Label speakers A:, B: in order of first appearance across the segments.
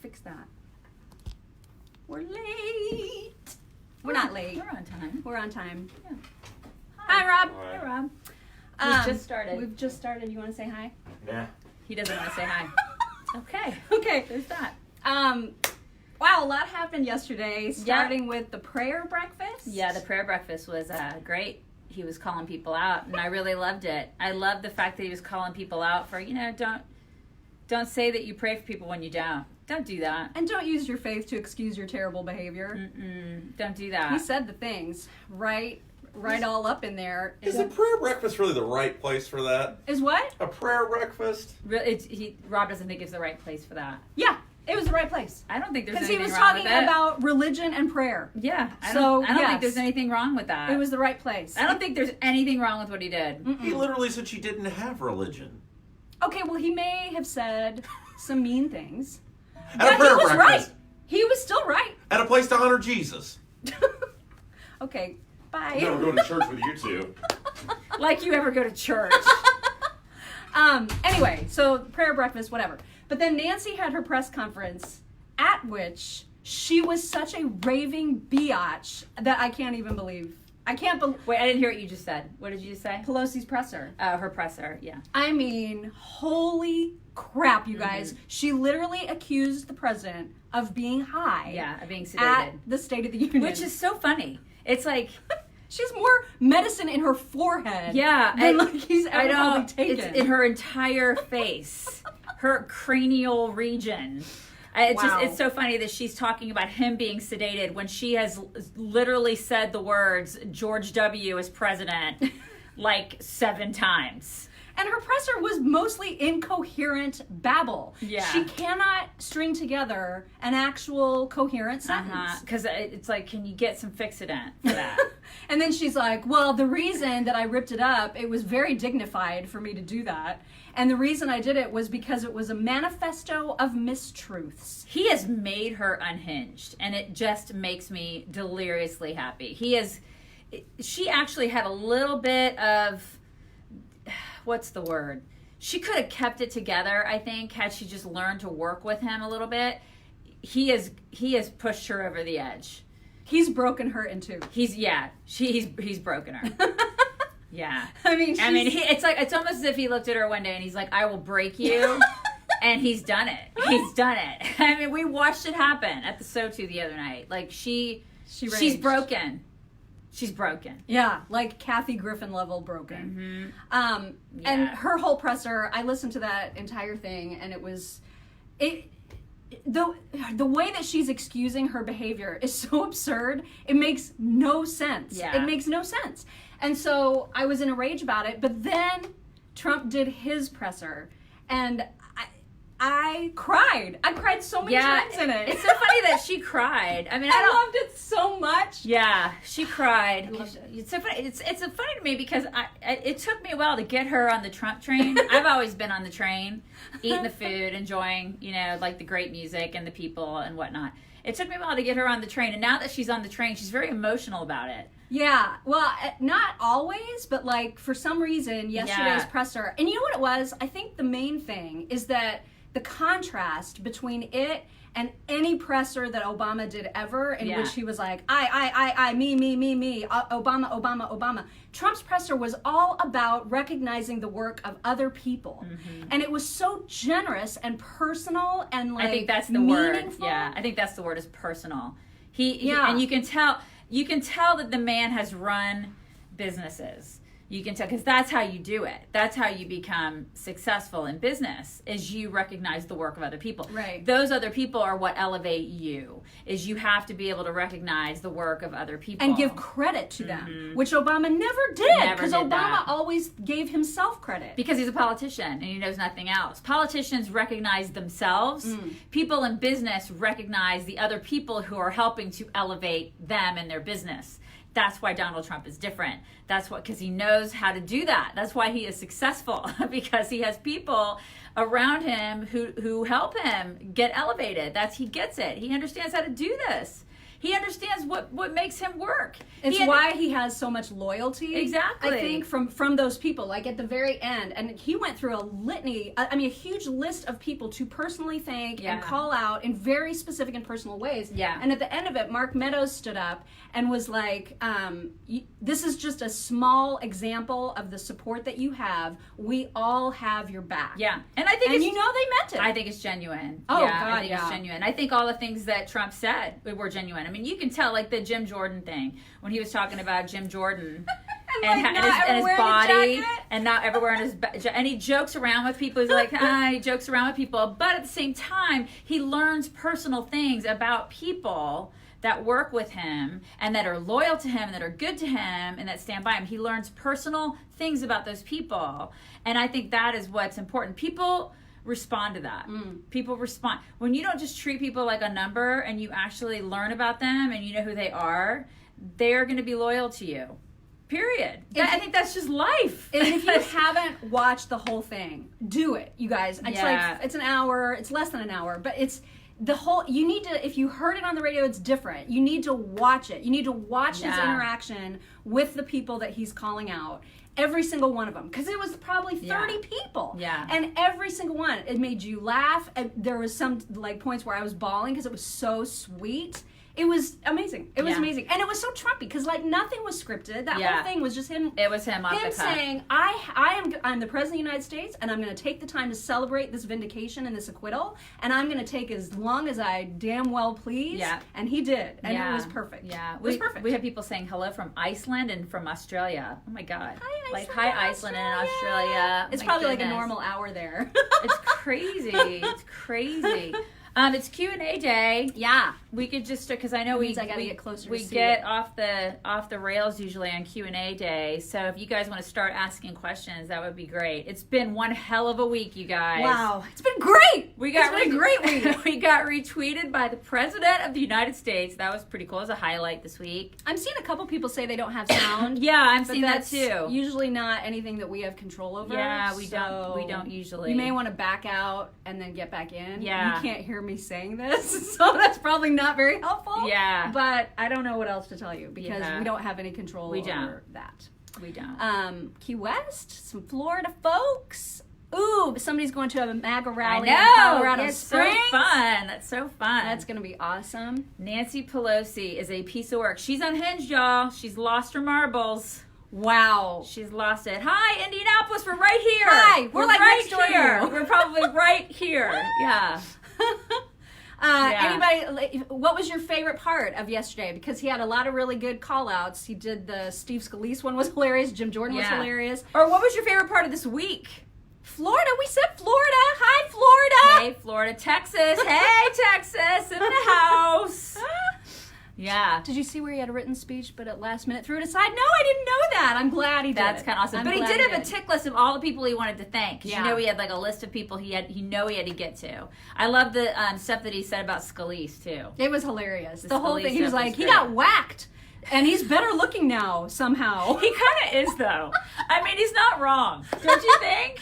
A: Fix that. We're late. We're not late.
B: We're on time.
A: We're on time.
B: Yeah.
A: Hi, Rob.
C: Hi.
B: Hey, Rob.
A: We've just started. You want to say hi?
C: Nah.
B: He doesn't want to say hi. Okay.
A: Okay.
B: There's that.
A: Wow, a lot happened yesterday, starting with the prayer breakfast.
B: Yeah, the prayer breakfast was great. He was calling people out, and I really loved it. I love the fact that he was calling people out for, don't say that you pray for people when you don't. Don't do that.
A: And don't use your faith to excuse your terrible behavior.
B: Don't do that.
A: He said the things right all up in there.
C: Is a prayer breakfast really the right place for that?
A: Is what?
C: A prayer breakfast?
B: Rob doesn't think it's the right place for that.
A: Yeah, it was the right place.
B: I don't think there's
A: Because he
B: anything
A: was
B: wrong with
A: talking
B: it.
A: about religion and prayer.
B: Yeah. I
A: So,
B: don't
A: yes.
B: think there's anything wrong with that.
A: It was the right place.
B: I don't think there's anything wrong with what he did.
C: He literally said she didn't have religion.
A: Okay, well, he may have said some mean things.
C: At
A: But
C: a prayer
A: he was
C: breakfast.
A: right. He was still right.
C: At a place to honor Jesus.
A: Okay, bye.
C: No, we're going to church with you two.
B: Like you ever go to church.
A: Anyway, so prayer breakfast, whatever. But then Nancy had her press conference at which she was such a raving biatch that I can't even believe. I can't believe.
B: Wait, I didn't hear what you just said. What did you just say?
A: Pelosi's presser.
B: Her presser, yeah.
A: I mean, holy crap, you guys. She literally accused the president of being high.
B: Yeah, of being
A: At
B: sedated.
A: the State of the Union.
B: Which is so funny. It's like,
A: she has more medicine in her forehead
B: yeah.
A: than like he's ever probably taken.
B: It's in her entire face. Her cranial region. It's so funny that she's talking about him being sedated when she has literally said the words George W. is president like 7 times.
A: And her presser was mostly incoherent babble.
B: Yeah.
A: She cannot string together an actual coherent sentence.
B: Because it's like, can you get some Fixodent for that?
A: And then she's like, well, the reason that I ripped it up, it was very dignified for me to do that. And the reason I did it was because it was a manifesto of mistruths.
B: He has made her unhinged, and it just makes me deliriously happy. She actually had a little bit of, what's the word? She could have kept it together, I think, had she just learned to work with him a little bit. He has pushed her over the edge.
A: He's broken her in two.
B: He's broken her. Yeah.
A: I mean,
B: it's almost as if he looked at her one day and he's like, I will break you. And he's done it. He's done it. I mean, we watched it happen at the SOTU the other night. Like, she's
A: raged.
B: broken. She's broken.
A: Yeah, like Kathy Griffin level broken. And her whole presser, I listened to that entire thing, and it was, the way that she's excusing her behavior is so absurd. It makes no sense.
B: Yeah.
A: It makes no sense. And so I was in a rage about it, but then Trump did his presser, and I cried. I cried so many times in it.
B: It's so funny that she cried. I mean,
A: I loved it so much.
B: Yeah, she cried.
A: I loved it.
B: It's so funny. It's funny to me because it took me a while to get her on the Trump train. I've always been on the train, eating the food, enjoying, like the great music and the people and whatnot. It took me a while to get her on the train, and now that she's on the train, she's very emotional about it.
A: Yeah, well, not always, but like for some reason, yesterday's presser, and you know what it was? I think the main thing is that the contrast between it and any presser that Obama did ever, in which he was like, I, me, Obama. Trump's presser was all about recognizing the work of other people. And it was so generous and personal and like
B: I think that's the
A: meaningful.
B: word. Yeah, I think that's the word is personal. And you can tell that the man has run businesses. You can tell, because that's how you do it. That's how you become successful in business, is you recognize the work of other people.
A: Right.
B: Those other people are what elevate you, is you have to be able to recognize the work of other people.
A: And give credit to them, which Obama never did, because Obama always gave himself credit.
B: Because he's a politician and he knows nothing else. Politicians recognize themselves. People in business recognize the other people who are helping to elevate them and their business. That's why Donald Trump is different. That's what, because he knows how to do that. That's why he is successful, because he has people around him who help him get elevated. He gets it. He understands how to do this. He understands what makes him work.
A: It's why he has so much loyalty.
B: Exactly.
A: I think from those people, like at the very end, and he went through a litany, a huge list of people to personally thank and call out in very specific and personal ways.
B: Yeah.
A: And at the end of it, Mark Meadows stood up and was like, this is just a small example of the support that you have. We all have your back.
B: Yeah. And I think
A: they meant it.
B: I think it's genuine.
A: Oh,
B: yeah,
A: God,
B: I think it's genuine. I think all the things that Trump said were genuine. I mean, you can tell, like the Jim Jordan thing, when he was talking about Jim Jordan and his body and not everywhere in his and he jokes around with people. He's like, he jokes around with people. But at the same time, he learns personal things about people that work with him and that are loyal to him and that are good to him and that stand by him. He learns personal things about those people. And I think that is what's important. People respond to that. People respond. When you don't just treat people like a number and you actually learn about them and you know who they are, they're going to be loyal to you. Period. I think that's just life.
A: And if you haven't watched the whole thing, do it, you guys. It's like, it's an hour, it's less than an hour, but it's the whole, you need to, if you heard it on the radio, it's different. You need to watch it. You need to watch his interaction with the people that he's calling out. Every single one of them, because it was probably 30 people.
B: Yeah.
A: And every single one, it made you laugh. There was some like points where I was bawling because it was so sweet. It was amazing. It was amazing. And it was so Trumpy because like nothing was scripted. That whole thing was just him.
B: It was him off the cuff.
A: Saying, I'm the president of the United States and I'm going to take the time to celebrate this vindication and this acquittal and I'm going to take as long as I damn well please. Yeah. And he did. And it was perfect.
B: Yeah.
A: It was perfect.
B: We have people saying hello from Iceland and from Australia. Oh my God.
A: Hi,
B: Iceland and Australia.
A: It's probably like a normal hour there.
B: It's crazy. It's crazy. It's Q&A day.
A: Yeah,
B: we could just because I know I
A: gotta get closer.
B: We get off the rails usually on Q&A day. So if you guys want to start asking questions, that would be great. It's been one hell of a week, you guys.
A: Wow, it's been great.
B: It's been a great week. We got retweeted by the President of the United States. That was pretty cool. It was a highlight this week.
A: I'm seeing a couple people say they don't have sound.
B: Yeah, I'm seeing that too.
A: Usually not anything that we have control over.
B: Yeah, we don't usually.
A: You may want to back out and then get back in.
B: Yeah,
A: you can't hear me saying this, so that's probably not very helpful.
B: Yeah,
A: but I don't know what else to tell you because we don't have any control over that.
B: We don't.
A: Key West, some Florida folks. Ooh, somebody's going to a MAGA rally
B: in
A: Colorado
B: Springs.
A: So fun.
B: That's so fun.
A: That's going to be awesome.
B: Nancy Pelosi is a piece of work. She's unhinged, y'all. She's lost her marbles.
A: Wow.
B: She's lost it. Hi, Indianapolis. We're right here.
A: Hi. We're like
B: right
A: next door
B: here.
A: to you.
B: We're probably right here. Yeah.
A: Anybody, what was your favorite part of yesterday? Because he had a lot of really good call-outs. He did the Steve Scalise one was hilarious. Jim Jordan was hilarious.
B: Or what was your favorite part of this week?
A: Florida. We said Florida. Hi, Florida.
B: Hey, Florida. Texas. Hey, Texas. In the house. Yeah.
A: Did you see where he had a written speech, but at last minute threw it aside? No, I didn't know that. I'm glad he did.
B: That's kind of awesome. But he did have a tick list of all the people he wanted to thank. Yeah. You know, he had like a list of people he had to get to. I love the stuff that he said about Scalise too.
A: It was hilarious. The whole thing. He was like, he got whacked. And he's better looking now, somehow.
B: He kind of is, though. I mean, he's not wrong. Don't you think?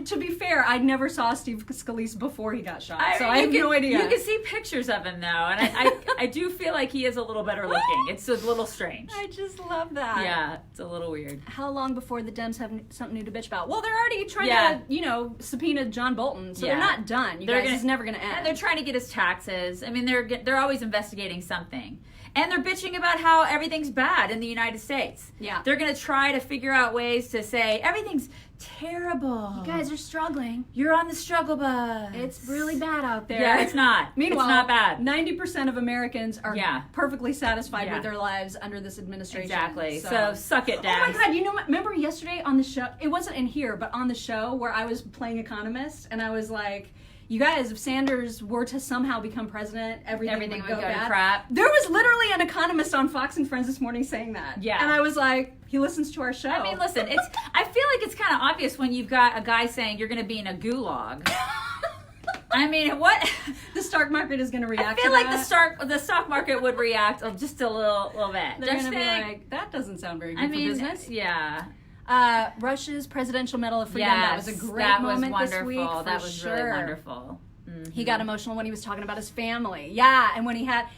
A: To be fair, I never saw Steve Scalise before he got shot, so I have
B: no
A: idea.
B: You can see pictures of him, though, and I do feel like he is a little better looking. It's a little strange.
A: I just love that.
B: Yeah, it's a little weird.
A: How long before the Dems have something new to bitch about? Well, they're already trying to, subpoena John Bolton, so they're not done. It's never going to end.
B: And they're trying to get his taxes. I mean, they're always investigating something. And they're bitching about how everything's bad in the United States. Yeah. They're going to try to figure out ways to say, everything's terrible.
A: You guys are struggling.
B: You're on the struggle bus.
A: It's really bad out there.
B: Yeah, it's not.
A: Meanwhile,
B: it's not bad.
A: 90% of Americans are perfectly satisfied with their lives under this administration.
B: Exactly. So suck it, Dad.
A: Oh my God, remember yesterday on the show, it wasn't in here, but on the show where I was playing economist, and I was like, you guys, if Sanders were to somehow become president, everything would go bad.
B: Crap.
A: There was literally an economist on Fox and Friends this morning saying that. Yeah. And I was like, he listens to our show.
B: I mean, listen, I feel like it's kind of obvious when you've got a guy saying you're going to be in a gulag. I mean, what?
A: The stock market is going to react
B: to that. I feel like the stock market would react just a little bit.
A: They're going to be like, that doesn't sound very good for business.
B: Yeah.
A: Russia's Presidential Medal of Freedom. That was a great moment this week.
B: That was really wonderful.
A: He got emotional when he was talking about his family. Yeah, and when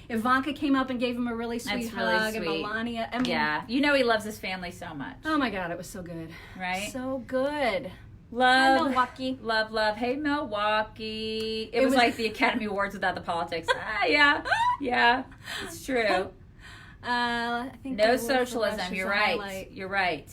A: Ivanka came up and gave him a really sweet hug, and Melania. I mean,
B: yeah, you know he loves his family so much.
A: Oh my God, it was so good.
B: Right?
A: So good.
B: Love.
A: Hi, Milwaukee.
B: Love. Hey, Milwaukee. It was like the Academy Awards without the politics. Yeah, it's true.
A: I think
B: no socialism. You're right. You're right.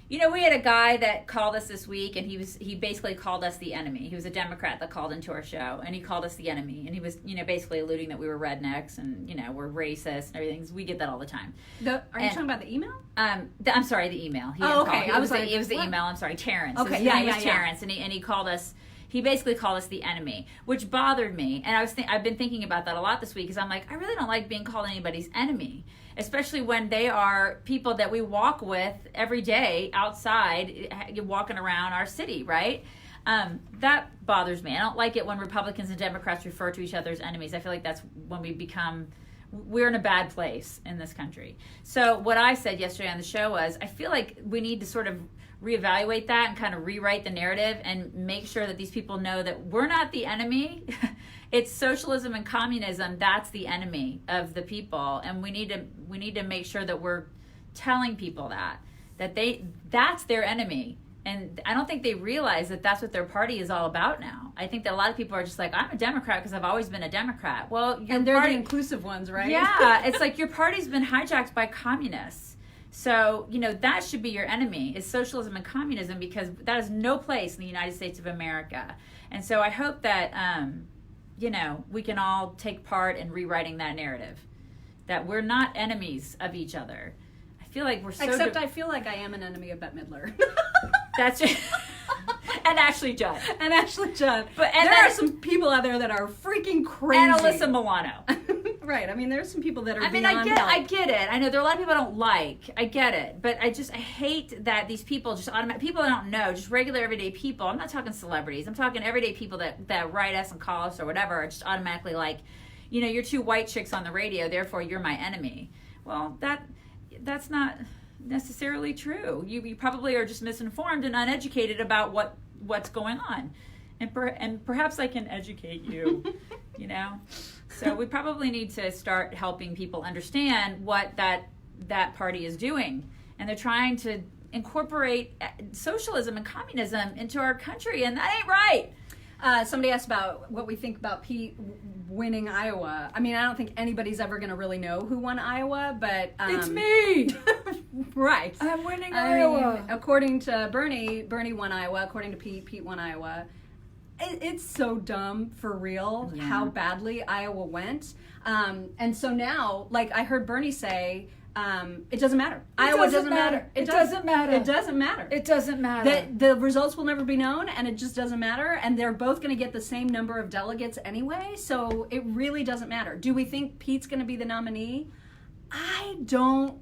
B: You know, we had a guy that called us this week, and he basically called us the enemy. He was a Democrat that called into our show, and he called us the enemy. And he was, basically alluding that we were rednecks and, we're racist and everything. We get that all the time.
A: Are you talking about the email?
B: I'm sorry, the email.
A: Okay.
B: It was the email. I'm sorry, Terrence.
A: Okay,
B: His name was Terrence, and he called us. He basically called us the enemy, which bothered me. And I've been thinking about that a lot this week, because I'm like, I really don't like being called anybody's enemy, especially when they are people that we walk with every day outside, walking around our city, right? That bothers me. I don't like it when Republicans and Democrats refer to each other as enemies. I feel like that's when we're in a bad place in this country. So what I said yesterday on the show was, I feel like we need to sort of reevaluate that and kind of rewrite the narrative and make sure that these people know that we're not the enemy. It's socialism and communism. That's the enemy of the people. And we need to make sure that we're telling people that's their enemy. And I don't think they realize that that's what their party is all about now. I think that a lot of people are just like, I'm a Democrat because I've always been a Democrat. Well,
A: they're the inclusive ones, right?
B: Yeah, it's like your party's been hijacked by communists. So, that should be your enemy, is socialism and communism, because that has no place in the United States of America. And so I hope that, we can all take part in rewriting that narrative, that we're not enemies of each other. I feel like we're so...
A: Except I feel like I am an enemy of Bette Midler.
B: That's it. And Ashley Judd.
A: But there are some people out there that are freaking crazy.
B: And Alyssa Milano.
A: Right. I mean, there's some people that are
B: I get it. I know there are a lot of people I don't like. I get it. But I hate that these people people I don't know, just regular everyday people. I'm not talking celebrities. I'm talking everyday people that write us and call us or whatever, are just automatically like, you're two white chicks on the radio, therefore you're my enemy. Well, that's not necessarily true. You probably are just misinformed and uneducated about what's going on. And perhaps I can educate you, So we probably need to start helping people understand what that party is doing. And they're trying to incorporate socialism and communism into our country, and that ain't right.
A: Somebody asked about what we think about Pete winning Iowa. I mean, I don't think anybody's ever going to really know who won Iowa, but...
B: it's me!
A: Right.
B: I'm winning Iowa.
A: According to Bernie won Iowa. According to Pete won Iowa. It's so dumb, for real, how badly Iowa went. And so now, like I heard Bernie say, it doesn't matter. Iowa doesn't matter.
B: It doesn't matter.
A: It doesn't matter.
B: It doesn't matter.
A: The results will never be known, and it just doesn't matter. And they're both going to get the same number of delegates anyway, so it really doesn't matter. Do we think Pete's going to be the nominee? I don't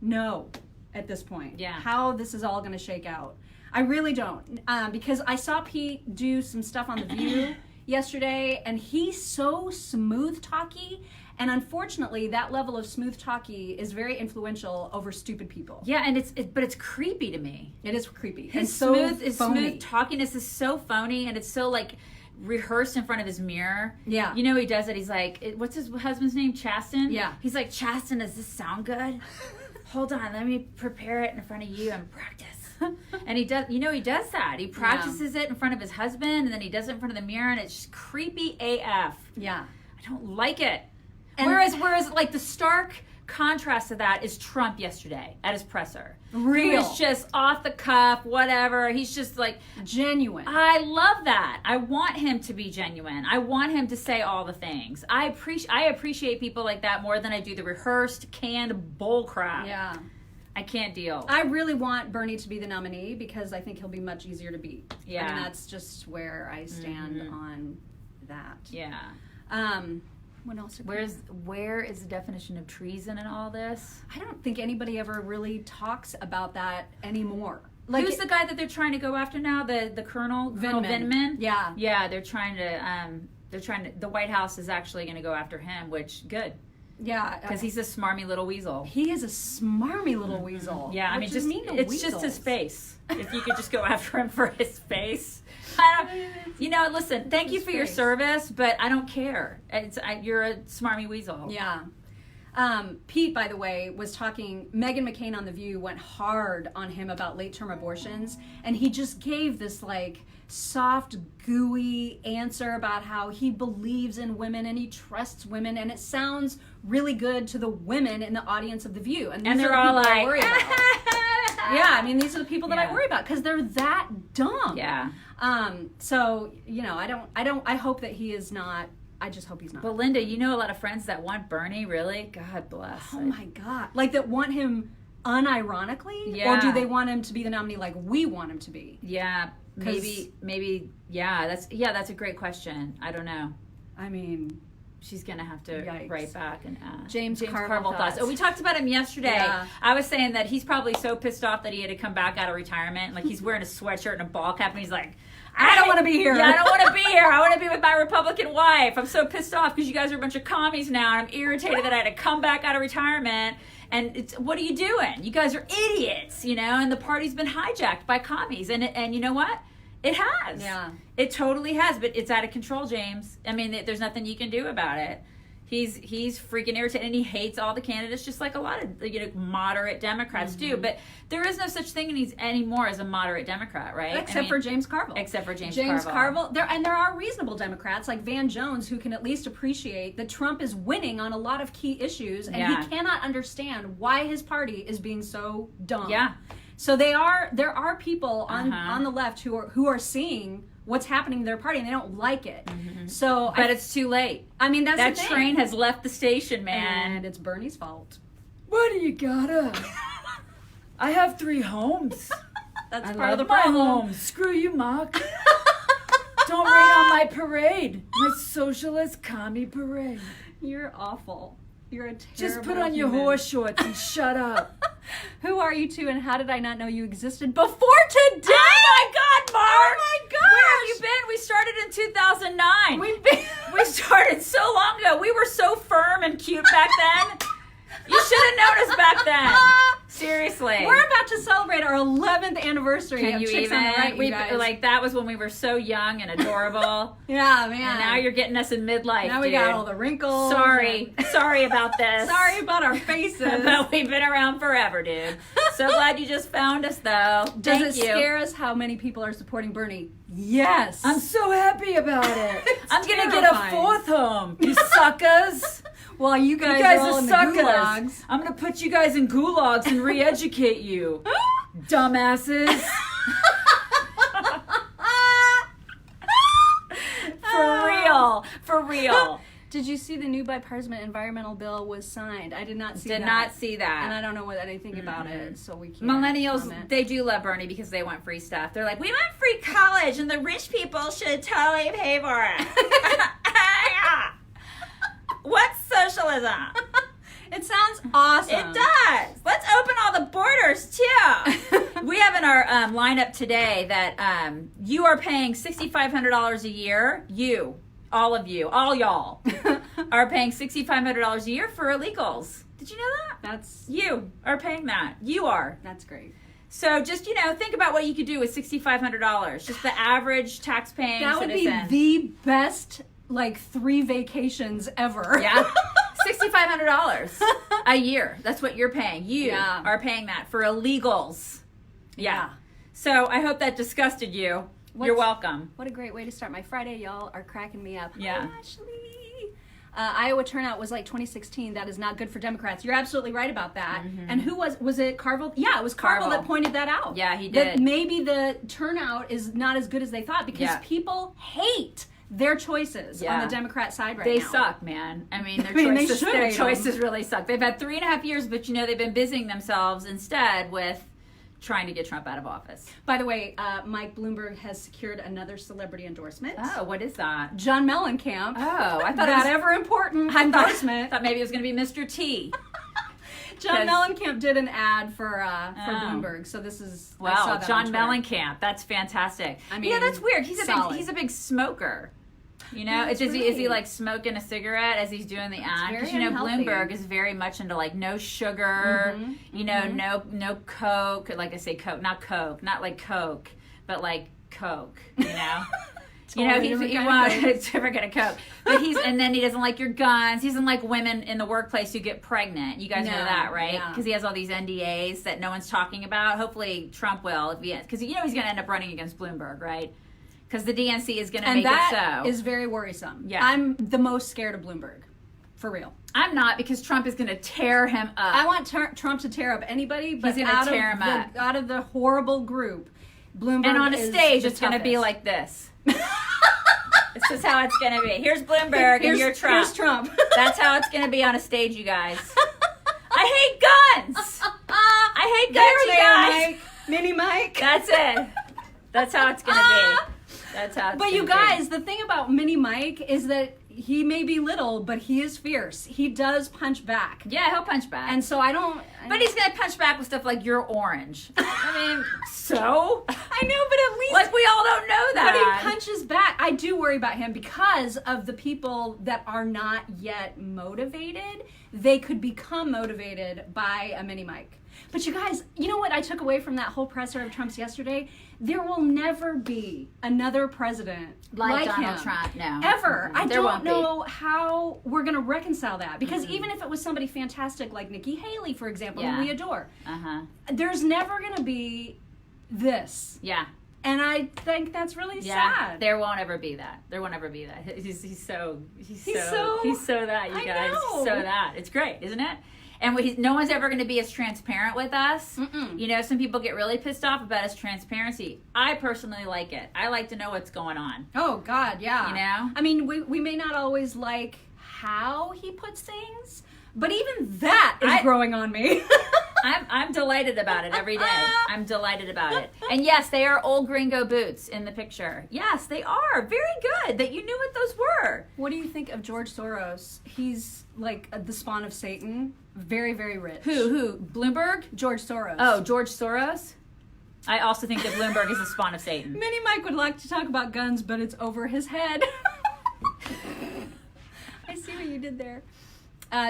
A: know at this point how this is all going to shake out. I really don't, because I saw Pete do some stuff on The View yesterday, and he's so smooth talky, and unfortunately, that level of smooth talky is very influential over stupid people.
B: Yeah, and it's creepy to me.
A: It is creepy.
B: His smooth talkiness is so phony, and it's so like rehearsed in front of his mirror.
A: Yeah,
B: he does it. He's like, what's his husband's name? Chasten.
A: Yeah,
B: he's like, Chasten, does this sound good? Hold on, let me prepare it in front of you and practice. And he does that. He practices it in front of his husband, and then he does it in front of the mirror, and it's just creepy AF.
A: Yeah. I
B: don't like it. And whereas like the stark contrast to that is Trump yesterday at his presser.
A: Real.
B: He was just off the cuff, whatever. He's just like
A: genuine.
B: I love that. I want him to be genuine. I want him to say all the things. I appreciate people like that more than I do the rehearsed, canned bull crap.
A: Yeah.
B: I can't deal.
A: I really want Bernie to be the nominee because I think he'll be much easier to beat.
B: Yeah.
A: I mean, that's just where I stand on that.
B: Yeah.
A: What else?
B: Where is the definition of treason in all this?
A: I don't think anybody ever really talks about that anymore.
B: Like, who's the guy that they're trying to go after now? The Colonel Vindman?
A: Yeah.
B: Yeah, they're trying to the White House is actually going to go after him, which good.
A: Yeah.
B: Because he's a smarmy little weasel.
A: He is a smarmy little weasel.
B: Yeah, I
A: What
B: mean,
A: does
B: just
A: mean to
B: it's
A: weasels?
B: just his face. If you could just go after him for his face. Listen, thank you for your service, but I don't care. You're a smarmy weasel.
A: Yeah. Pete, by the way, was talking, Meghan McCain on The View went hard on him about late-term abortions, and he just gave this, like, soft, gooey answer about how he believes in women and he trusts women, and it sounds really good to the women in the audience of The View. And
B: they're all like,
A: I worry about. Yeah, I mean, these are the people that I worry about because they're that dumb.
B: Yeah.
A: So, I hope that he is not. I just hope he's not.
B: But Linda, you know a lot of friends that want Bernie, really? God bless.
A: Oh my God. Like that want him unironically?
B: Yeah.
A: Or do they want him to be the nominee like we want him to be?
B: Yeah, maybe, yeah, that's a great question. I don't know.
A: I mean,
B: she's going to have to
A: yikes.
B: write back and ask.
A: James Carville
B: thoughts. Oh, we talked about him yesterday.
A: Yeah.
B: I was saying that he's probably so pissed off that he had to come back out of retirement. Like he's wearing a sweatshirt and a ball cap and he's like,
A: I don't want to be here.
B: Yeah, I don't want to be here. I want to be with my Republican wife. I'm so pissed off because you guys are a bunch of commies now, and I'm irritated that I had to come back out of retirement. And what are you doing? You guys are idiots, and the party's been hijacked by commies. And you know what? It has.
A: Yeah.
B: It totally has, but it's out of control, James. I mean, there's nothing you can do about it. He's freaking irritated, and he hates all the candidates, just like a lot of moderate Democrats do. But there is no such thing anymore as a moderate Democrat, right?
A: Except for James Carville.
B: Except for James
A: Carville. There are reasonable Democrats like Van Jones who can at least appreciate that Trump is winning on a lot of key issues, and he cannot understand why his party is being so dumb.
B: Yeah.
A: So there are people on the left who are seeing what's happening to their party and they don't like it. So
B: but it's too late.
A: I mean, that's
B: that
A: the thing.
B: train has left the station, man.
A: And it's Bernie's fault.
B: What do you gotta? I have 3 homes.
A: That's
B: I
A: part of
B: love
A: the
B: my
A: problem.
B: home. Screw you, Mark. Don't rain on my parade. My socialist commie parade.
A: You're awful. You're a terrible
B: Just put on your
A: human.
B: horse shorts and shut up.
A: Who are you two, and how did I not know you existed before today?
B: Oh my God, Mark!
A: Oh my gosh!
B: Where have you been? We started in 2009.
A: We
B: We started so long ago. We were so firm and cute back then. You should have known us back then. Seriously.
A: We're about to celebrate our 11th anniversary
B: Can
A: of
B: you
A: Chicks
B: even?
A: on the Right, you guys.
B: Like that was when we were so young and adorable.
A: Yeah, man.
B: And now you're getting us in midlife.
A: Now we
B: dude.
A: got all the wrinkles.
B: Sorry about this.
A: Sorry about our faces.
B: But we've been around forever, dude. So glad you just found us, though.
A: Does
B: Thank
A: it
B: you.
A: scare us how many people are supporting Bernie? Yes.
B: I'm so happy about it. I'm gonna get a
A: terrifying.
B: 4th home, you suckers.
A: Well, you guys
B: You guys
A: are all
B: are
A: in the
B: suckers.
A: gulags.
B: I'm gonna put you guys in gulags and re-educate you, dumbasses. For real.
A: Did you see the new bipartisan environmental bill was signed? I did not see that.
B: Did not see that.
A: And I don't know anything about it, so we can't.
B: Millennials,
A: comment.
B: they do love Bernie because they want free stuff. They're like, we want free college, and the rich people should totally pay for it. What's socialism?
A: It sounds awesome.
B: It does. Let's open all the borders, too. We have in our lineup today that you are paying $6,500 a year. All y'all, are paying $6,500 a year for illegals. Did you know that? You are paying that. You are.
A: That's great.
B: So just, think about what you could do with $6,500. Just the average tax-paying
A: That would
B: citizen.
A: be the best, 3 vacations ever.
B: Yeah. $6,500 a year. That's what you're paying. You are paying that for illegals. Yeah. So I hope that disgusted you. You're welcome.
A: What a great way to start my Friday. Y'all are cracking me up.
B: Yeah.
A: Hi, Ashley. Iowa turnout was like 2016. That is not good for Democrats. You're absolutely right about that.
B: Mm-hmm.
A: And who was it Carville? Yeah, it was Carville that pointed that out.
B: Yeah, he
A: That
B: did.
A: maybe the turnout is not as good as they thought because people hate their choices on the Democrat side right now.
B: They suck, man. I mean,
A: they should
B: their
A: hate
B: choices really suck. They've had 3.5 years, but they've been busying themselves instead with trying to get Trump out of office.
A: By the way, Mike Bloomberg has secured another celebrity endorsement.
B: Oh, what is that?
A: John Mellencamp.
B: Oh, I thought
A: that ever important endorsement.
B: I thought maybe it was going to be Mr. T.
A: John Mellencamp did an ad for Bloomberg, so this is I saw
B: wow.
A: that
B: John
A: on Twitter.
B: Mellencamp. That's fantastic.
A: I mean,
B: that's weird. He's
A: solid.
B: a big smoker. You know,
A: That's
B: is he
A: right.
B: like smoking a cigarette as he's doing the act?
A: very
B: Because you know
A: unhealthy.
B: Bloomberg is very much into like no sugar, you know, no Coke. Like I say, Coke, not like Coke, but like Coke. You know. You know,
A: Totally
B: he
A: different
B: wants
A: kind of
B: a different kind of Coke. But and then he doesn't like your guns. He doesn't like women in the workplace who get pregnant. You guys know
A: No,
B: that, right?
A: yeah.
B: Because he has all these NDAs that no one's talking about. Hopefully Trump will, because you know he's going to end up running against Bloomberg, right? Because the DNC is going to make it so.
A: And that is very worrisome.
B: Yeah.
A: I'm the most scared of Bloomberg. For real.
B: I'm not, because Trump is going to tear him up.
A: I want Trump to tear up anybody, but
B: He's gonna tear him up.
A: out of the horrible group, Bloomberg
B: And on a
A: is
B: stage,
A: the
B: it's going to be
A: toughest.
B: like this. This is how it's going to be. Here's Bloomberg and you're Trump.
A: Here's Trump.
B: That's how it's going to be on a stage, you guys. I hate guns. I hate guns, you guys.
A: Mike. Mini Mike.
B: That's it. That's how it's going to be. That's how it's
A: But you
B: gonna be.
A: guys, the thing about Mini Mike is that he may be little, but he is fierce. He does punch back.
B: Yeah, he'll punch back.
A: And so I don't...
B: But he's going to punch back with stuff like you're orange. I mean, so?
A: I know, but at least...
B: Like, we all don't know
A: But
B: that.
A: he punches back. I do worry about him because of the people that are not yet motivated. They could become motivated by a Mini Mike. But you guys, you know what I took away from that whole presser of Trump's yesterday? There will never be another president like
B: Donald
A: him.
B: Trump, no.
A: Ever. I
B: There
A: don't
B: won't be.
A: know how we're going to reconcile that. Because even if it was somebody fantastic like Nikki Haley, for example,
B: Yeah.
A: who we adore,
B: Uh-huh.
A: there's never going to be this.
B: Yeah.
A: And I think that's really
B: Yeah,
A: sad.
B: there won't ever be that. There won't ever be that. He's so that, you
A: I
B: guys.
A: know.
B: He's so that. It's great, isn't it? And no one's ever going to be as transparent with us.
A: Mm-mm.
B: You know, some people get really pissed off about his transparency. I personally like it. I like to know what's going on.
A: Oh God, yeah.
B: You know?
A: I mean, we may not always like how he puts things, but even that is growing on me.
B: I'm delighted about it every day. I'm delighted about it. And yes, they are old gringo boots in the picture. Yes, they are. Very good that you knew what those were.
A: What do you think of George Soros? He's like the spawn of Satan. Very, very rich.
B: Who? Bloomberg?
A: George Soros.
B: Oh, George Soros? I also think that Bloomberg is a spawn of Satan.
A: Mini Mike would like to talk about guns, but it's over his head. I see what you did there.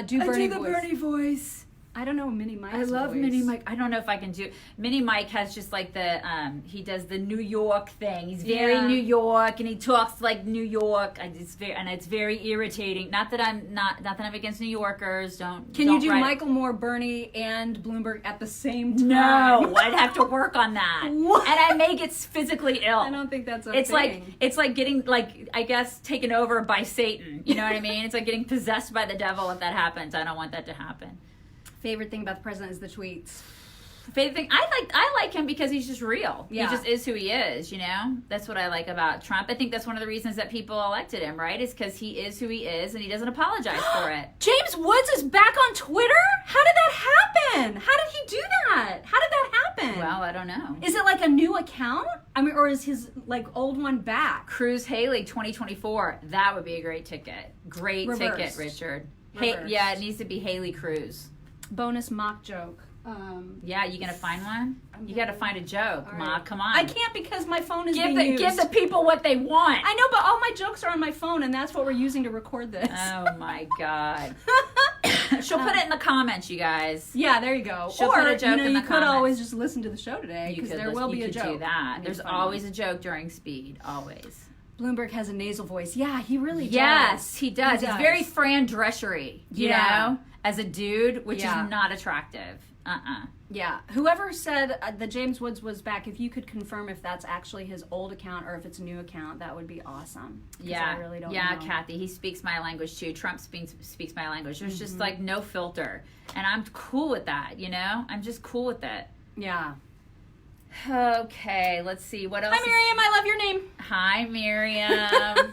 A: Do Bernie voice.
B: voice.
A: I don't know Mini Mike's
B: I love
A: voice.
B: Mini Mike. I don't know if I can do. Mini Mike has just like the he does the New York thing. He's very
A: Yeah.
B: New York, and he talks like New York. It's very irritating. Not that I'm against New Yorkers. Don't.
A: Can
B: don't
A: you do
B: write-
A: Michael Moore, Bernie, and Bloomberg at the same time?
B: No, I'd have to work on that,
A: What?
B: and I may get physically ill.
A: I don't think that's a
B: It's
A: thing.
B: like getting like, I guess, taken over by Satan. You know what I mean? It's like getting possessed by the devil if that happens. I don't want that to happen.
A: Favorite thing about the president is the tweets.
B: Favorite thing, I like him because he's just real.
A: Yeah.
B: He just is who he is, you know? That's what I like about Trump. I think that's one of the reasons that people elected him, right? Is because he is who he is and he doesn't apologize for it.
A: James Woods is back on Twitter? How did that happen? How did he do that? How did that happen?
B: Well, I don't know.
A: Is it like a new account? I mean, or is his like old one back?
B: Cruz Haley 2024. That would be a great ticket. Great
A: Reversed.
B: ticket, Richard.
A: Reversed.
B: Yeah, it needs to be Haley Cruz.
A: Bonus mock joke.
B: Yeah, you gonna find one? You gotta find a joke,
A: All
B: Ma.
A: right.
B: Come on.
A: I can't because my phone is
B: give
A: being
B: the
A: used.
B: give the people what they want.
A: I know, but all my jokes are on my phone, and that's what we're using to record this.
B: Oh my God. She'll put it in the comments, you guys.
A: Yeah, there you go.
B: She'll
A: or
B: put a joke
A: you
B: in the
A: could
B: comments.
A: always just listen to the show today because there will be a joke.
B: You could do that.
A: And
B: There's
A: it's funny.
B: always a joke during speed. Always.
A: Bloomberg has a nasal voice. Yeah, he really
B: Yes,
A: does.
B: he does.
A: He
B: He's
A: does.
B: very Fran Dreschery, you
A: Yeah.
B: know, as a dude, which
A: Yeah.
B: is not attractive.
A: Yeah. Whoever said that James Woods was back, if you could confirm if that's actually his old account or if it's a new account, that would be awesome. 'Cause
B: Yeah,
A: I really don't
B: yeah,
A: know.
B: Kathy. He speaks my language too. Trump speaks my language. There's
A: Mm-hmm.
B: just like no filter, and I'm cool with that. You know, I'm just cool with it.
A: Yeah.
B: Okay, let's see what else.
A: Hi, Miriam. I love your name.
B: Hi, Miriam.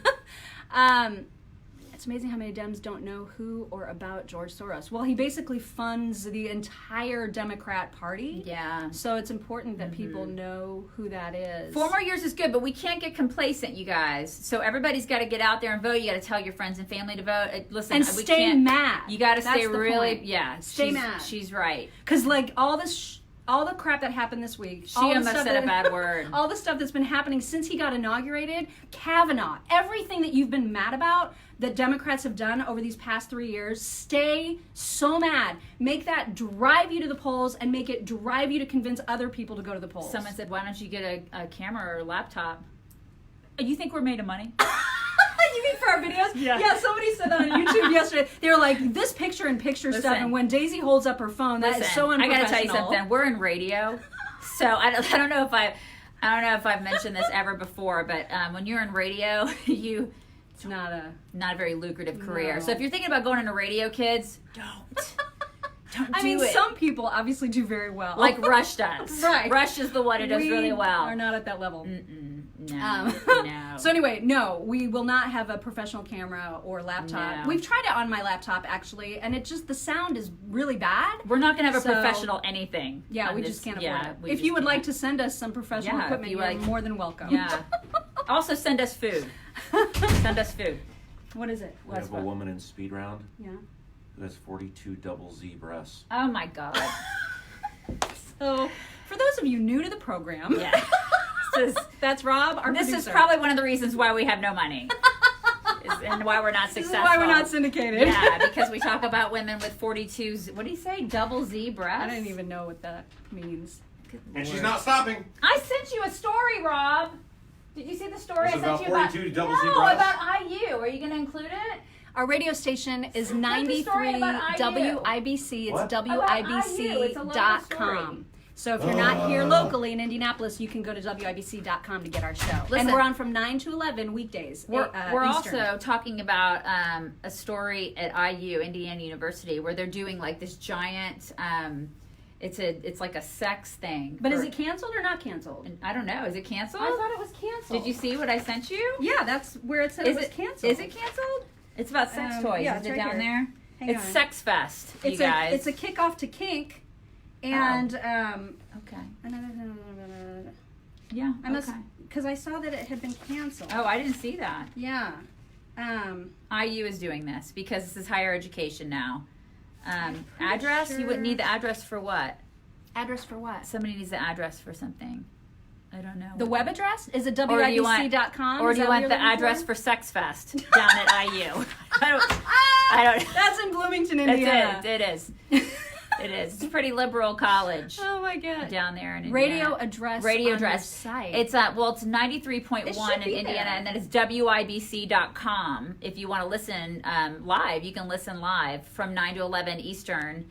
A: It's amazing how many Dems don't know who or about George Soros. Well, he basically funds the entire Democrat Party.
B: Yeah.
A: So it's important that people know who that is.
B: 4 more years is good, but we can't get complacent, you guys. So everybody's got to get out there and vote. You got to tell your friends and family to vote. Listen,
A: And
B: we
A: stay
B: can't.
A: mad.
B: You got to
A: That's
B: stay
A: the
B: really,
A: point.
B: yeah.
A: Stay
B: she's,
A: mad.
B: She's right.
A: Because, like, all this all the crap that happened this week.
B: She almost said a bad word.
A: All the stuff that's been happening since he got inaugurated. Kavanaugh, everything that you've been mad about that Democrats have done over these past 3 years, stay so mad. Make that drive you to the polls and make it drive you to convince other people to go to the polls.
B: Someone said, why don't you get a camera or a laptop? You think we're made of money?
A: You mean for our videos?
B: Yeah.
A: Somebody said that on YouTube yesterday. They were like, this picture-in-picture stuff, and when Daisy holds up her phone, that is so unprofessional.
B: I gotta tell you something. We're in radio, so I don't know if I've mentioned this ever before, but when you're in radio, it's not a very lucrative career.
A: No.
B: So if you're thinking about going into radio, kids, don't do it.
A: Some people obviously do very well.
B: Like Rush does.
A: Right.
B: Rush is the one who does really well.
A: We're not at that level.
B: No.
A: So anyway, no, we will not have a professional camera or laptop.
B: No.
A: We've tried it on my laptop actually, and the sound is really bad.
B: We're not going to have a professional anything.
A: Yeah, we just can't afford it. If you would like to send us some professional equipment, you're more than welcome.
B: Yeah. Also send us food. Send us food.
A: What is it?
C: We have a woman in speed round
A: Yeah.
C: who has 42 double Z breasts.
B: Oh my God.
A: So, for those of you new to the program,
B: Yeah.
A: that's Rob, our
B: This
A: producer.
B: is probably one of the reasons why we have no money. And why we're not successful.
A: This is why we're not syndicated.
B: Yeah, because we talk about women with 42, what do you say, double Z breasts?
A: I don't even know what that means.
C: And she's not stopping.
B: I sent you a story, Rob. Did you see the story
C: Was it
B: I sent
C: about
B: you
C: 42 double Z
B: No,
C: breasts?
B: about IU. Are you going to include it?
A: Our radio station is
B: Story
A: 93
B: about IU.
A: WIBC. It's
C: What?
A: WIBC.com. So if you're not here locally in Indianapolis, you can go to WIBC.com to get our show.
B: Listen,
A: and we're on from 9 to 11 weekdays.
B: We're
A: Eastern.
B: also talking about a story at IU, Indiana University, where they're doing like this giant, it's like a sex thing.
A: But is it canceled or not canceled?
B: I don't know. Is it canceled?
A: I thought it was canceled.
B: Did you see what I sent you?
A: Yeah, that's where it said it was canceled.
B: Is it canceled? It's about sex toys.
A: yeah,
B: Is
A: it's
B: it
A: right
B: down
A: here.
B: there?
A: Hang
B: It's
A: on.
B: Sex Fest, you guys.
A: It's a kickoff to kink. And
B: Okay. Yeah.
A: I must, because I saw that it had been canceled.
B: Oh, I didn't see that.
A: Yeah.
B: IU is doing this because this is higher education now. Address? You wouldn't need the address for what?
A: Address for what?
B: Somebody needs the address for something. I don't know.
A: The web address? Is it
B: Or do you want-
A: WIBC.com?
B: Or
A: Is
B: do you
A: that what
B: want
A: you're
B: the
A: looking
B: address
A: for?
B: for Sex Fest down at IU? I don't.
A: That's in Bloomington, Indiana.
B: It is. It is. It's a pretty liberal college
A: Oh my god.
B: down there in Indiana.
A: Radio address.
B: Radio
A: on
B: address.
A: their site.
B: It's it's 93.1
A: It should
B: in
A: be
B: Indiana,
A: there.
B: and then it's WIBC.com. If you want to listen live, you can listen live from 9 to 11 Eastern.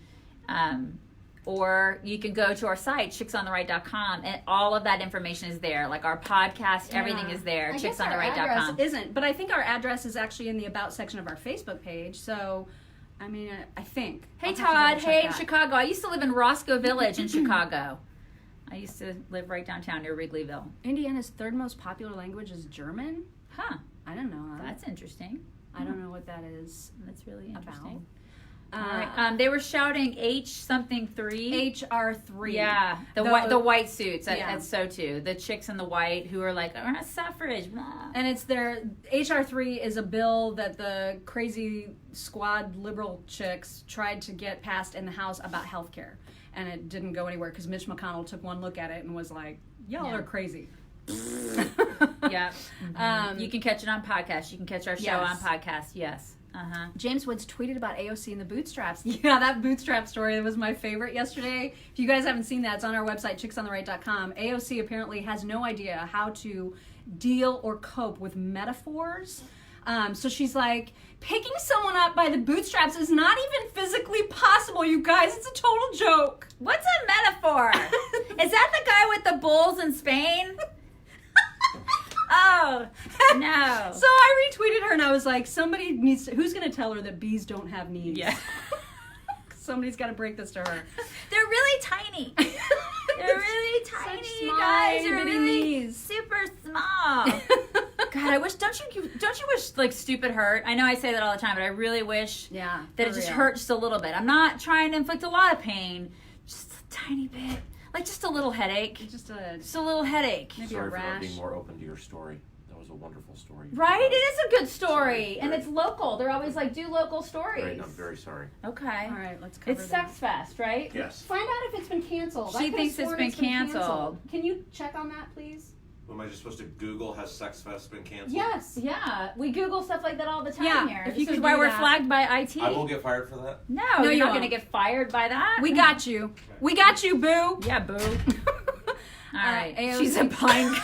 B: Or you can go to our site, chicksontheright.com, and all of that information is there. Like our podcast, everything is there,
A: I guess our
B: chicksontheright.com.
A: address isn't, but I think our address is actually in the About section of our Facebook page. So, I mean, I think.
B: Hey,
A: I'll have to
B: Todd.
A: double check
B: Hey,
A: that.
B: Chicago. I used to live in Roscoe Village in Chicago. I used to live right downtown near Wrigleyville.
A: Indiana's third most popular language is German.
B: Huh.
A: I don't know.
B: That's interesting.
A: I don't know what that is
B: That's really
A: about.
B: interesting. All right. They were shouting H something 3.
A: HR3.
B: Yeah, the white suits at SOTU. The chicks in the white who are like, we're not suffrage. Blah.
A: And it's their HR3 is a bill that the crazy squad liberal chicks tried to get passed in the House about health care. And it didn't go anywhere because Mitch McConnell took one look at it and was like, y'all are crazy.
B: Yeah. Mm-hmm. You can catch it on podcast. You can catch our show on podcast. Yes. Uh-huh.
A: James Woods tweeted about AOC and the bootstraps. Yeah, that bootstrap story was my favorite yesterday. If you guys haven't seen that, it's on our website, chicksontheright.com. AOC apparently has no idea how to deal or cope with metaphors. So she's like, picking someone up by the bootstraps is not even physically possible, you guys. It's a total joke.
B: What's a metaphor? Is that the guy with the bulls in Spain? Oh, no.
A: So I retweeted her and I was like, somebody needs to, who's going to tell her that bees don't have needs?
B: Yeah.
A: Somebody's got to break this to her.
B: They're really tiny. They're really tiny, you guys. They're really super small. God, I wish. Don't you wish like stupid hurt? I know I say that all the time, but I really wish that it just hurt just a little bit. I'm not trying to inflict a lot of pain, just a tiny bit, like just a little headache.
A: Just a
B: little headache.
A: maybe
C: Sorry
A: a
C: for not
A: rash.
C: being more open to your story. That was a wonderful story.
B: Right? It is a good story.
C: Sorry.
B: And it's local. They're always like, do local stories.
C: Right, I'm very sorry.
B: Okay.
A: All right, let's cover
B: It's
A: that.
B: Sex Fest, right?
C: Yes.
A: Find out if it's been canceled. I
B: She
A: could've
B: thinks it's
A: sworn
B: been canceled.
A: Can you check on that, please?
C: Am I just supposed to Google, has Sex Fest been canceled?
A: Yes.
B: Yeah. We Google stuff like that all the time
A: Yeah,
B: here.
A: if
B: This
A: you
B: is
A: could
B: why
A: do
B: we're
A: that.
B: flagged by IT.
C: I won't get fired for that?
B: No,
A: No,
B: you're
A: you
B: not
A: won't.
B: going to get fired by that.
A: We got you. We got you, boo.
B: Yeah, boo. All right.
A: AOC.
B: She's a pine.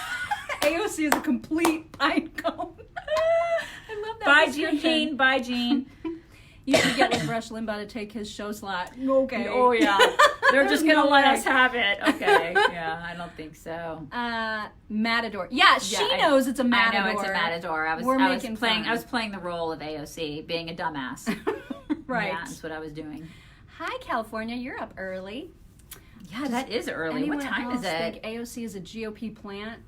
A: AOC is a complete pine cone. I love that.
B: Bye,
A: description.
B: Jean. Bye, Jean.
A: You should get with Rush Limbaugh to take his show slot. Okay.
B: Oh, yeah. They're just going to
A: No
B: let
A: way.
B: us have it. Okay. Yeah, I don't think so.
A: Matador. Yeah, she knows it's a matador.
B: I know it's a matador. I was
A: making
B: playing.
A: fun.
B: I was playing the role of AOC, being a dumbass.
A: Right.
B: Yeah, that's what I was doing.
A: Hi, California. You're up early.
B: Yeah, that is early.
A: Anyone
B: What time
A: else
B: is it?
A: think AOC is a GOP plant?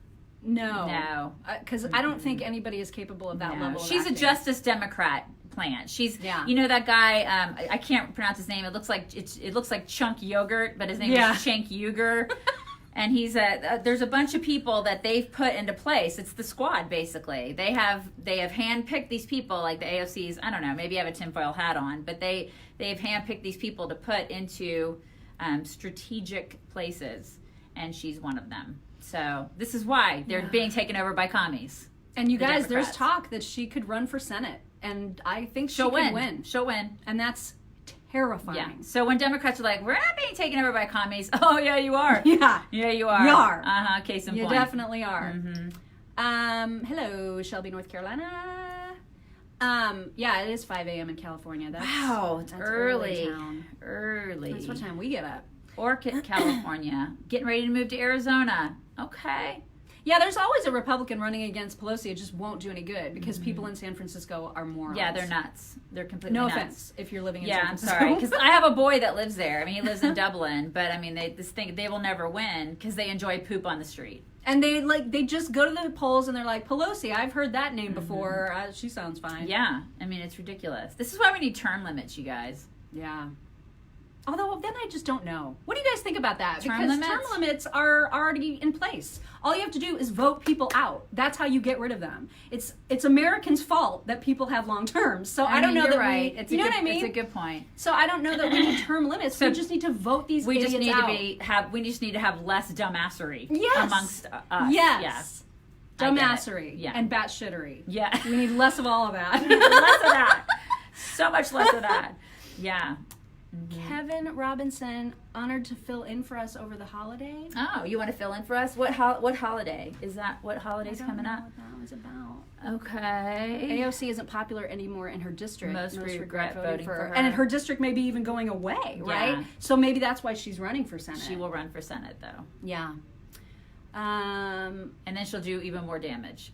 A: No.
B: No.
A: Because I don't think anybody is capable of that
B: No.
A: level of
B: She's a
A: acting.
B: Justice Democrat plant. She's,
A: Yeah.
B: you know, that guy. I can't pronounce his name. It looks like Chunk Yogurt, but his name
A: Yeah.
B: is Shank Uger. And he's there's a bunch of people that they've put into place. It's the squad, basically. They have handpicked these people, like the AOCs. I don't know. Maybe I have a tinfoil hat on, but they've handpicked these people to put into strategic places, and she's one of them. So this is why they're being taken over by commies.
A: And you
B: the
A: guys, there's
B: Democrats.
A: talk that she could run for Senate, and I think
B: She'll
A: she
B: win.
A: could win.
B: She'll win.
A: And that's terrifying.
B: Yeah. So when Democrats are like, we're not being taken over by commies. Oh, yeah, you are.
A: Yeah.
B: Yeah, you are.
A: You are.
B: Uh-huh. Case in
A: You
B: point.
A: definitely are.
B: Mm-hmm.
A: Hello, Shelby, North Carolina. Yeah, it is 5 a.m. in California.
B: Wow, it's
A: that's
B: early.
A: town.
B: Early.
A: That's what time we get up.
B: Orchid, California. Getting ready to move to Arizona. Okay.
A: Yeah, there's always a Republican running against Pelosi. It just won't do any good because people in San Francisco are morons.
B: Yeah, they're nuts. They're completely
A: No
B: nuts.
A: offense if you're living in
B: Yeah,
A: San
B: I'm
A: Francisco.
B: sorry. Because I have a boy that lives there. I mean, he lives in Dublin, but I mean, they will never win because they enjoy poop on the street.
A: And they just go to the polls and they're like, Pelosi, I've heard that name before. She sounds fine.
B: Yeah, I mean, it's ridiculous. This is why we need term limits, you guys.
A: Yeah. Although then I just don't know. What do you guys think about that?
B: Term
A: because
B: limits?
A: term limits are already in place. All you have to do is vote people out. That's how you get rid of them. It's Americans' fault that people have long terms. So I don't know
B: you're
A: that
B: right.
A: you know what I mean?
B: It's a good point.
A: So I don't know that we need term limits.
B: So
A: we just need to vote these
B: We
A: idiots
B: just need
A: out.
B: we just need to have less dumbassery
A: Yes.
B: amongst us.
A: Yes.
B: Yes. I get it.
A: Dumbassery
B: Yeah.
A: and batshittery.
B: Yeah.
A: We need less of all of that.
B: Less of that. So much less of that. Yeah.
A: Kevin Robinson, honored to fill in for us over the holiday.
B: Oh, you want to fill in for us? What holiday is that? What holiday's coming up?
A: What that was about.
B: Okay.
A: AOC isn't popular anymore in her district.
B: Most regret voting for her.
A: And her district may be even going away, right?
B: Yeah.
A: So maybe that's why she's running for Senate.
B: She will run for Senate though,
A: Yeah.
B: and then she'll do even more damage.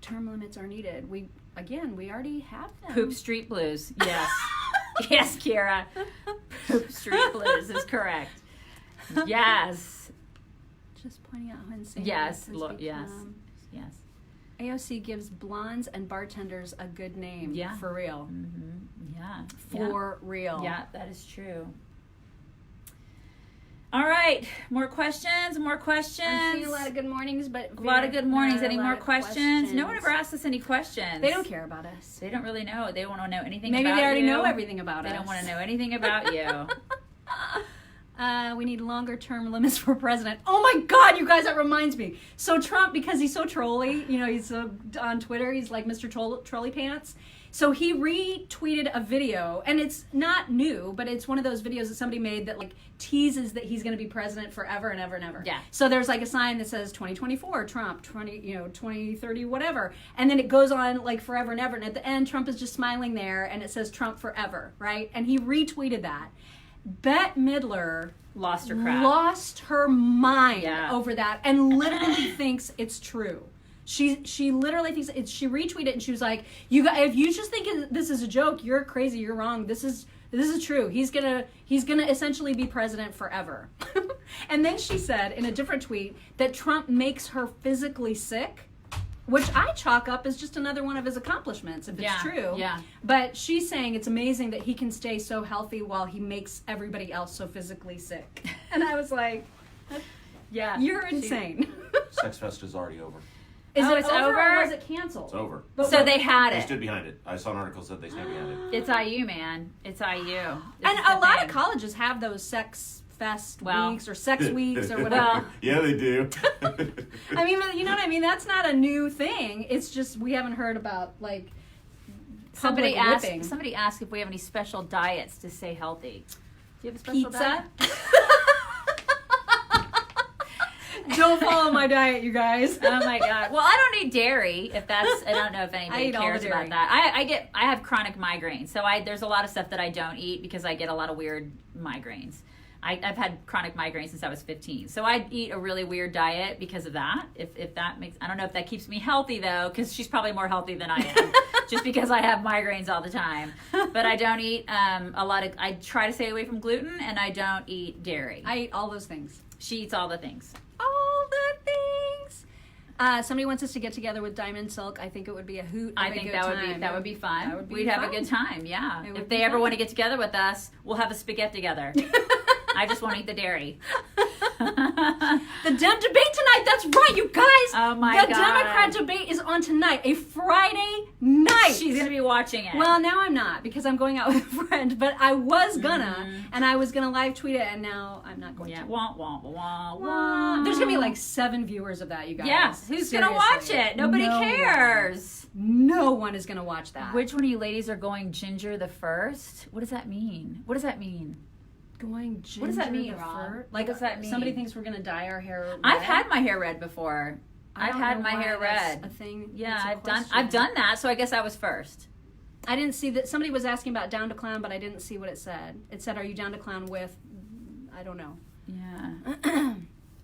A: Term limits are needed. We already have them.
B: Poop Street Blues. Yes. Yes, Kira. Poop Street Blues is correct. Yes.
A: Just pointing out how insane.
B: Yes.
A: it has
B: Yes.
A: become.
B: Yes.
A: AOC gives blondes and bartenders a good name.
B: Yeah.
A: For real.
B: Mm-hmm. Yeah.
A: For real.
B: Yeah, that is true. All right, more questions.
A: I'm seeing a lot of good mornings, but
B: A lot of good mornings.
A: not a
B: Any
A: lot
B: more
A: of
B: questions? No one ever asked us any questions.
A: They don't care about us.
B: They don't really know. They don't want to know anything
A: Maybe
B: about
A: they already
B: you.
A: know everything about
B: They
A: us.
B: don't want to know anything about you.
A: We need longer term limits for president. Oh my God, you guys, that reminds me. So Trump, because he's so trolly, he's on Twitter, he's like Mr. Trolley Pants. So he retweeted a video, and it's not new, but it's one of those videos that somebody made that like teases that he's going to be president forever and ever and ever.
B: Yeah.
A: So there's like a sign that says 2024 Trump, 2030 whatever, and then it goes on like forever and ever, and at the end Trump is just smiling there, and it says Trump forever, right? And he retweeted that. Bette Midler
B: Lost her crap.
A: lost her mind
B: Yeah.
A: over that and literally thinks it's true. She literally thinks it's. She retweeted it and she was like, "You guys, if you just think this is a joke, you're crazy. You're wrong. This is true. He's gonna essentially be president forever." And then she said in a different tweet that Trump makes her physically sick, which I chalk up as just another one of his accomplishments, if it's true.
B: Yeah.
A: But she's saying it's amazing that he can stay so healthy while he makes everybody else so physically sick. And I was like,
B: Yeah.
A: you're insane.
C: Sex Fest is already over.
A: Is
B: Oh,
A: it
B: it's
A: over,
B: over?
A: or was it canceled?
C: It's over.
A: But
B: So they had
C: They
B: it.
C: stood behind it. I saw an article that said they stand behind it.
B: It's IU, man. It's IU. This
A: And
B: is the
A: a lot
B: thing.
A: of colleges have those sex fest
B: Well-
A: weeks or sex weeks or whatever.
B: Well-
C: Yeah, they do.
A: I mean, you know what I mean? That's not a new thing. It's just we haven't heard about like
B: Somebody
A: public
B: asked.
A: whipping.
B: Somebody asked if we have any special diets to stay healthy. Do you have a special
A: Pizza.
B: diet?
A: Don't follow my diet, you guys.
B: Oh my god. Well, I don't eat dairy. If that's, I don't know if
A: I
B: anybody
A: eat all the
B: cares
A: dairy.
B: about that. I have chronic migraines, so there's a lot of stuff that I don't eat because I get a lot of weird migraines. I've had chronic migraines since I was 15, so I eat a really weird diet because of that. If that makes, I don't know if that keeps me healthy though, because she's probably more healthy than I am, just because I have migraines all the time. But I don't eat a lot of. I try to stay away from gluten, and I don't eat dairy.
A: I eat all those things.
B: She eats all the things.
A: All the things. Somebody wants us to get together with Diamond Silk. I think it would be a hoot.
B: I think that would be fun.
A: That would be
B: We'd have a
A: fun.
B: good time. Yeah.
A: It would
B: If
A: be
B: they ever
A: fun.
B: want to get together with us, we'll have a spaghetti together. I just won't eat the dairy.
A: The Dem debate tonight. That's right, you guys.
B: Oh my
A: the
B: God.
A: Democrat debate is on tonight, a Friday night.
B: She's gonna be watching it.
A: Well, now I'm not because I'm going out with a friend, but I was gonna, and I was gonna live tweet it, and now I'm not going
B: yeah.
A: to.
B: Wah, wah, wah,
A: Wah.
B: wah.
A: There's gonna be like 7 viewers of that, you guys.
B: Yes. Who's gonna watch
A: Seriously.
B: it? Nobody
A: No
B: cares.
A: one. No one is gonna watch that.
B: Which one of you ladies are going ginger the first? What does that mean? What does that mean?
A: Going ginger
B: What does that mean,
A: the
B: Rob?
A: fur?
B: What does that mean?
A: Somebody thinks we're gonna dye our hair red.
B: I've had my hair red before.
A: I
B: I've
A: don't
B: had
A: know
B: my
A: why
B: hair
A: that's
B: red.
A: a thing.
B: Yeah,
A: It's a
B: I've
A: question.
B: done that, so I guess I was first.
A: I didn't see that. Somebody was asking about down to clown, but I didn't see what it said. It said, "Are you down to clown with?" I don't know.
B: Yeah.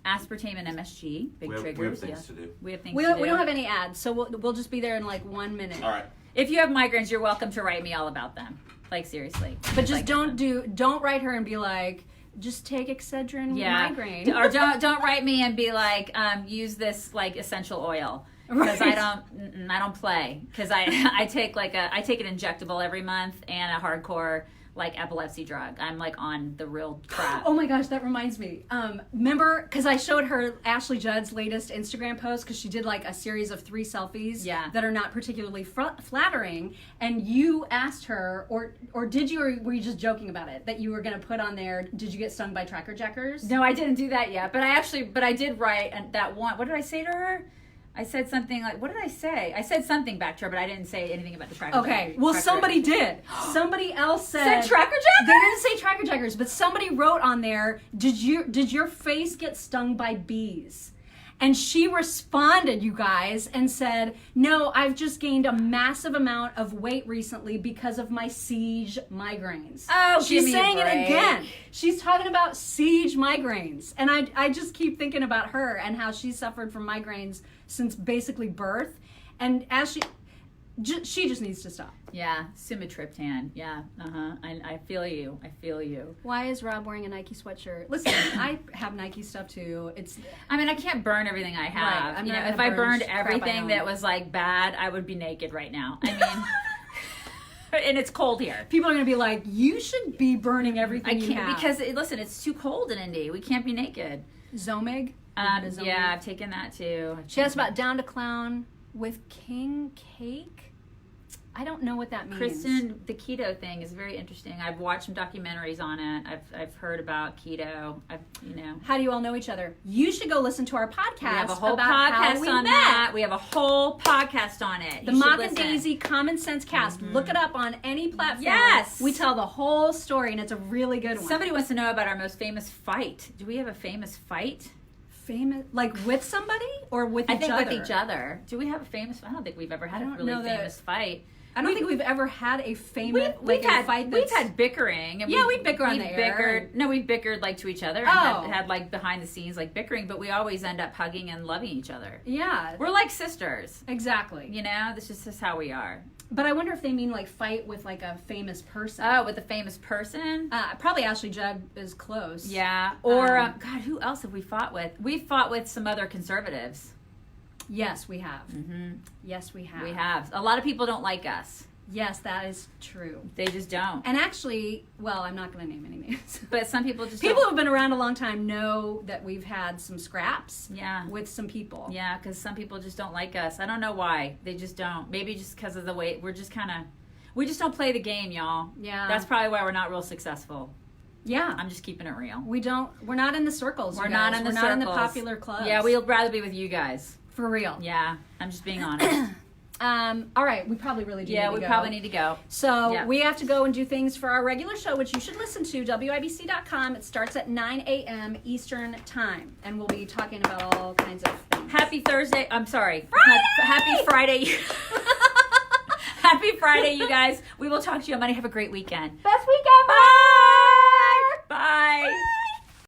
B: Aspartame and MSG, big
C: we have
B: triggers.
C: things
B: yeah.
C: to do.
B: We have things
A: We
B: to do.
A: don't have any ads, so we'll just be there in like 1 minute.
C: All right.
B: If you have migraines, you're welcome to write me all about them. Like seriously.
A: But just
B: Like,
A: don't write her and be like, just take Excedrin migraine.
B: Or don't write me and be like, use this like essential oil. Because
A: Right.
B: I don't play. Because I take I take an injectable every month and a hardcore like epilepsy drug. I'm like on the real crap.
A: Oh my gosh, that reminds me. Remember, because I showed her Ashley Judd's latest Instagram post because she did like a series of 3 selfies
B: Yeah.
A: that are not particularly flattering, and you asked her, or did you, or were you just joking about it, that you were going to put on there, did you get stung by tracker jackers?
B: No, I didn't do that yet. But I did write that one. What did I say to her? I said something like, what did I say? I said something back to her, but I didn't say anything about the tracker.
A: Okay, well, somebody did. Somebody else said
B: tracker
A: They
B: jackers?
A: didn't say tracker jackers, but somebody wrote on there, did your face get stung by bees? And she responded, you guys, and said, no, I've just gained a massive amount of weight recently because of my siege migraines.
B: Oh,
A: she's
B: give me a
A: saying it
B: break.
A: again. She's talking about siege migraines. And I just keep thinking about her and how she suffered from migraines since basically birth. And as she just needs to stop.
B: Yeah, sumatriptan. Yeah, I feel you. I feel you.
A: Why is Rob wearing a Nike sweatshirt? Listen, I have Nike stuff too.
B: I mean, I can't burn everything I have.
A: I'm
B: You
A: not
B: know, if
A: gonna
B: I
A: burn
B: burned
A: crap I
B: everything
A: own.
B: that was like bad, I would be naked right now. I mean, and it's cold here.
A: People are going to be like, you should be burning everything
B: I
A: you
B: can't
A: have.
B: because listen, it's too cold in Indy. We can't be naked.
A: Zomig? Zomig?
B: Yeah, I've taken that too.
A: She asked about Down to Clown with King Cake. I don't know what that means.
B: Kristen, the keto thing is very interesting. I've watched some documentaries on it. I've heard about keto.
A: How do you all know each other? You should go listen to our podcast.
B: We have a whole
A: about how
B: podcast
A: we
B: on
A: met.
B: that. We have a whole podcast on it.
A: The
B: You should
A: Mock and
B: listen.
A: Daisy Common Sense Cast. Look it up on any platform.
B: Yes.
A: We tell the whole story, and it's a really good one.
B: Somebody wants to know about our most famous fight. Do we have a famous fight?
A: Famous, like with somebody or with
B: I
A: each
B: think
A: other?
B: with each other. Do we have a famous? I don't think we've ever had a
A: don't
B: really
A: know that-
B: famous fight.
A: I don't think we've ever had a famous
B: We've
A: a fight that's...
B: had bickering. And
A: Yeah, we bicker on
B: we've
A: the air.
B: bickered. No, we bickered like to each other. And
A: Oh.
B: had like behind the scenes like bickering, but we always end up hugging and loving each other.
A: Yeah,
B: We're like sisters.
A: exactly.
B: You know, this is just how we are.
A: But I wonder if they mean like fight with like a famous person.
B: Oh, with a famous person.
A: Probably Ashley Judd is close.
B: Yeah. Or
A: Um,
B: God, who else have we fought with? We've fought with some other conservatives.
A: Yes, we have.
B: Mm-hmm.
A: Yes, we have.
B: We have. A lot of people don't like us.
A: Yes, that is true.
B: They just don't.
A: And actually, well, I'm not going to name any names.
B: But some people just
A: People
B: don't.
A: who have been around a long time know that we've had some scraps
B: Yeah.
A: with some people.
B: Yeah, because some people just don't like us. I don't know why. They just don't. Maybe just because of the way we're just kind of, we just don't play the game, y'all.
A: Yeah.
B: That's probably why we're not real successful.
A: Yeah.
B: I'm just keeping it real.
A: We're not in the circles.
B: We're
A: you
B: not
A: guys.
B: in the
A: We're not in the
B: circles.
A: popular clubs.
B: Yeah, we'd rather be with you guys.
A: For real.
B: Yeah, I'm just being honest.
A: All right, we probably really do need to
B: we
A: go.
B: probably need to go.
A: So
B: Yeah.
A: we have to go and do things for our regular show, which you should listen to, WIBC.com. It starts at 9 a.m. Eastern Time, and we'll be talking about all kinds of things.
B: Happy Thursday. I'm sorry.
A: Friday!
B: Happy Friday. Happy Friday, you guys. We will talk to you on Monday. Have a great weekend.
A: Best week